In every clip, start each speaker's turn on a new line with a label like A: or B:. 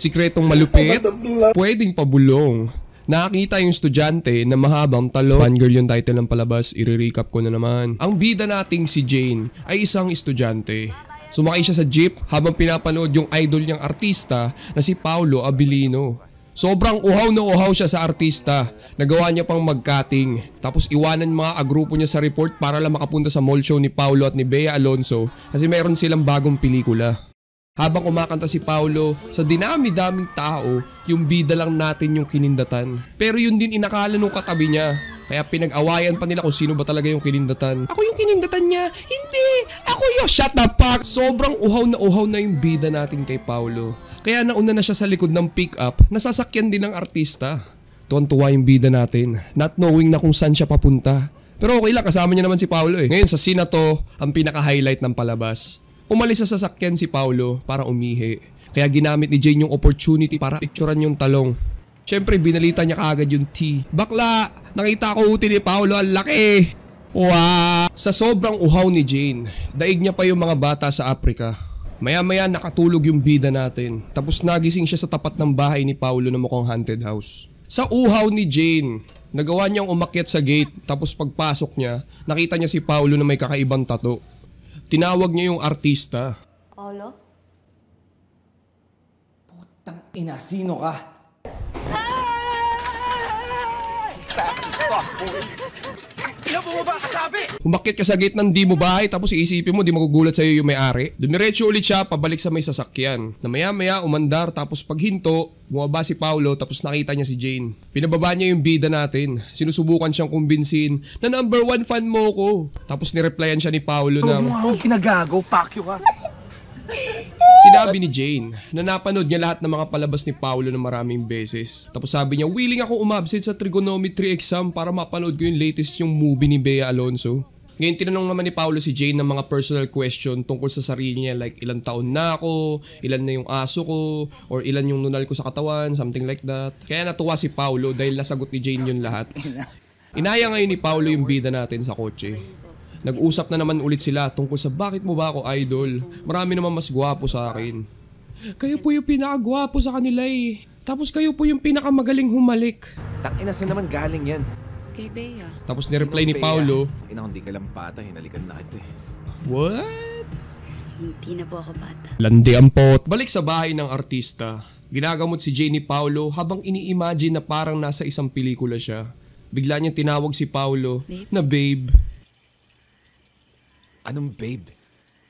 A: Sikretong malupit, pwedeng pabulong. Nakakita yung estudyante na mahabang talo. Fangirl yung title ng palabas, i-recap ko na naman. Ang bida nating si Jane ay isang estudyante. Sumakay siya sa jeep habang pinapanood yung idol niyang artista na si Paolo Abilino. Sobrang uhaw na uhaw siya sa artista. Nagawa niya pang mag-cutting. Tapos iwanan mga agrupo niya sa report para lang makapunta sa mall show ni Paolo at ni Bea Alonzo kasi mayroon silang bagong pelikula. Habang kumakanta si Paolo, sa dinami-daming tao, yung bida lang natin yung kinindatan. Pero yun din inakala nung katabi niya. Kaya pinag-awayan pa nila kung sino ba talaga yung kinindatan. Ako yung kinindatan niya. Hindi! Ako yung shut the fuck! Sobrang uhaw na yung bida natin kay Paolo. Kaya nauna na siya sa likod ng pick-up, nasasakyan din ng artista. Tuwan-tuwa yung bida natin, not knowing na kung saan siya papunta. Pero okay lang, kasama niya naman si Paolo eh. Ngayon sa scene na to, ang pinaka-highlight ng palabas. Umalis sa sasakyan si Paolo para umihi. Kaya ginamit ni Jane yung opportunity para picturean yung talong. Siyempre binalita niya kaagad yung tea. Bakla! Nakita ko uti ni Paolo, ang laki! Wow! Sa sobrang uhaw ni Jane, daig niya pa yung mga bata sa Africa. Maya-maya nakatulog yung bida natin. Tapos nagising siya sa tapat ng bahay ni Paolo na mukhang haunted house. Sa uhaw ni Jane, nagawa niyang umakyat sa gate. Tapos pagpasok niya, nakita niya si Paolo na may kakaibang tato. Tinawag niya yung artista.
B: Paolo?
C: Putang ina, sino ka?
A: Umakyat ka sa gate ng di mo bahay tapos iisipin mo di magugulat sa'yo yung may-ari. Dumiretso ulit siya pabalik sa may sasakyan. Na maya-maya umandar tapos paghinto, bumaba si Paolo tapos nakita niya si Jane. Pinababa niya yung bida natin. Sinusubukan siyang kumbinsin na #1 fan mo ko. Tapos nireplyan siya ni Paolo na
C: Kinagago, pakyo ka.
A: Sinabi ni Jane na napanood niya lahat ng mga palabas ni Paolo na maraming beses. Tapos sabi niya, willing ako umabsent sa trigonometry exam para mapanood ko yung latest yung movie ni Bea Alonzo. Ngayon tinanong naman ni Paolo si Jane ng mga personal question tungkol sa sarili niya like ilang taon na ako, ilan na yung aso ko, or ilan yung nunal ko sa katawan, something like that. Kaya natuwa si Paolo dahil nasagot ni Jane yun lahat. Inaya ngayon ni Paolo yung bida natin sa kotse. Nag-usap na naman ulit sila tungkol sa bakit mo ba ako idol? Marami naman mas gwapo sa akin. Kayo po yung pinakagwapo sa kanila eh. Tapos kayo po yung pinakamagaling humalik.
C: Tangina, saan naman galing yan?
B: Kay Bea.
A: Tapos nireply ni Paolo,
C: Ina, hindi ka lang bata, hinalikan na kita eh.
A: what?
B: Hindi na po ako bata.
A: Landi ang pot. Balik sa bahay ng artista. Ginagamot si Jane ni Paolo habang ini-imagine na parang nasa isang pelikula siya. Bigla niyang tinawag si Paolo na babe.
C: Anong babe?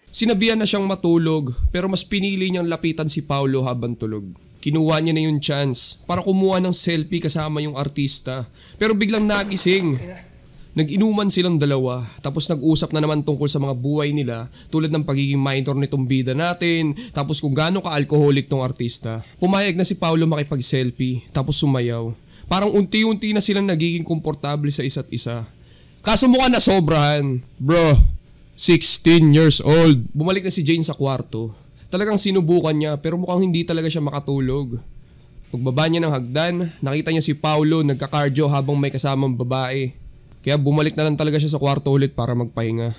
A: Sinabihan na siyang matulog pero mas pinili niyang lapitan si Paolo habang tulog. Kinuha niya na yung chance para kumuha ng selfie kasama yung artista. Pero biglang nagising. Nag-inuman silang dalawa tapos nag-usap na naman tungkol sa mga buhay nila tulad ng pagiging minor nitong bida natin tapos kung gaano ka-alcoholic tong artista. Pumayag na si Paolo makipag-selfie tapos sumayaw. Parang unti-unti na silang nagiging komportable sa isa't isa. Kaso mukha na sobrahan. Bro, 16 years old. Bumalik na si Jane sa kwarto. Talagang sinubukan niya pero mukhang hindi talaga siya makatulog. Pagbaba niya ng hagdan, nakita niya si Paolo nagka-cardio habang may kasamang babae. Kaya bumalik na lang talaga siya sa kwarto ulit para magpahinga.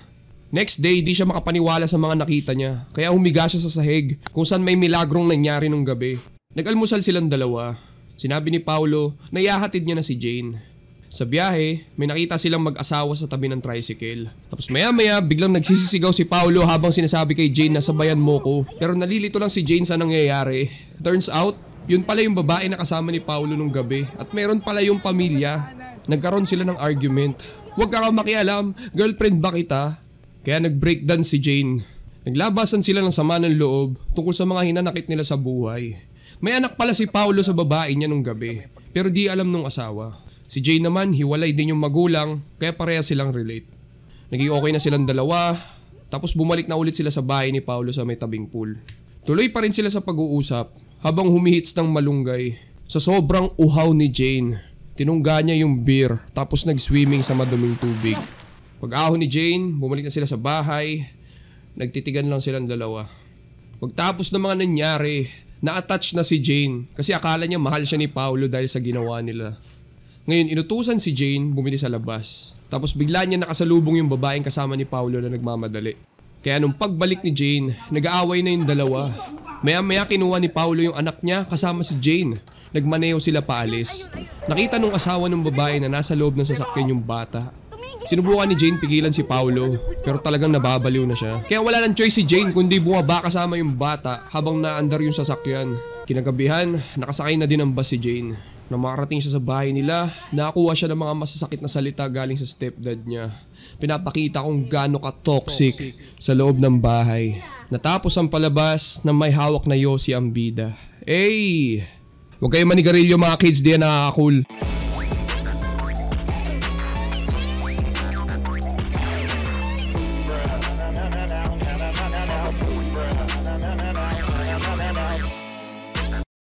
A: Next day, di siya makapaniwala sa mga nakita niya. Kaya humiga siya sa sahig kung saan may milagrong nangyari nung gabi. Nag-almusal silang dalawa. Sinabi ni Paolo na ihahatid niya na si Jane. Sa biyahe, may nakita silang mag-asawa sa tabi ng tricycle. Tapos maya-maya, biglang nagsisisigaw si Paolo habang sinasabi kay Jane na sabayan mo ko. Pero nalilito lang si Jane sa nangyayari. Turns out, yun pala yung babae na kasama ni Paolo nung gabi. At meron pala yung pamilya. Nagkaroon sila ng argument. Huwag ka raw makialam, girlfriend ba kita? Kaya nag-breakdown si Jane. Naglabasan sila ng sama ng loob tungkol sa mga hinanakit nila sa buhay. May anak pala si Paolo sa babae niya nung gabi. Pero di alam nung asawa. Si Jane naman, hiwalay din yung magulang, kaya pareha silang relate. Naging okay na silang dalawa, tapos bumalik na ulit sila sa bahay ni Paolo sa may tabing pool. Tuloy pa rin sila sa pag-uusap, habang humihits ng malunggay. Sa sobrang uhaw ni Jane, tinungga niya yung beer, tapos nag-swimming sa maduming tubig. Pag-ahon ni Jane, bumalik na sila sa bahay, nagtitigan lang silang dalawa. Pagtapos ng mga nangyari, na-attach na si Jane, kasi akala niya mahal siya ni Paolo dahil sa ginawa nila. Ngayon, inutusan si Jane bumili sa labas. Tapos bigla niya nakasalubong yung babaeng kasama ni Paolo na nagmamadali. Kaya nung pagbalik ni Jane, nag-aaway na yung dalawa. Maya-maya kinuha ni Paulo yung anak niya kasama si Jane. Nagmaneho sila paalis. Nakita nung asawa ng babae na nasa loob ng sasakyan yung bata. Sinubukan ni Jane pigilan si Paulo, pero talagang nababaliw na siya. Kaya wala nang choice si Jane kundi bumaba kasama yung bata habang naandar yung sasakyan. Kinagabihan, nakasakay na din ang bus si Jane. Nang makarating siya sa bahay nila, nakakuha siya ng mga masasakit na salita galing sa stepdad niya. Pinapakita kung gaano ka-toxic sa loob ng bahay. Natapos ang palabas na may hawak na yosi ang bida. Hey! Huwag kayo manigarilyo mga kids, di yan nakaka-cool.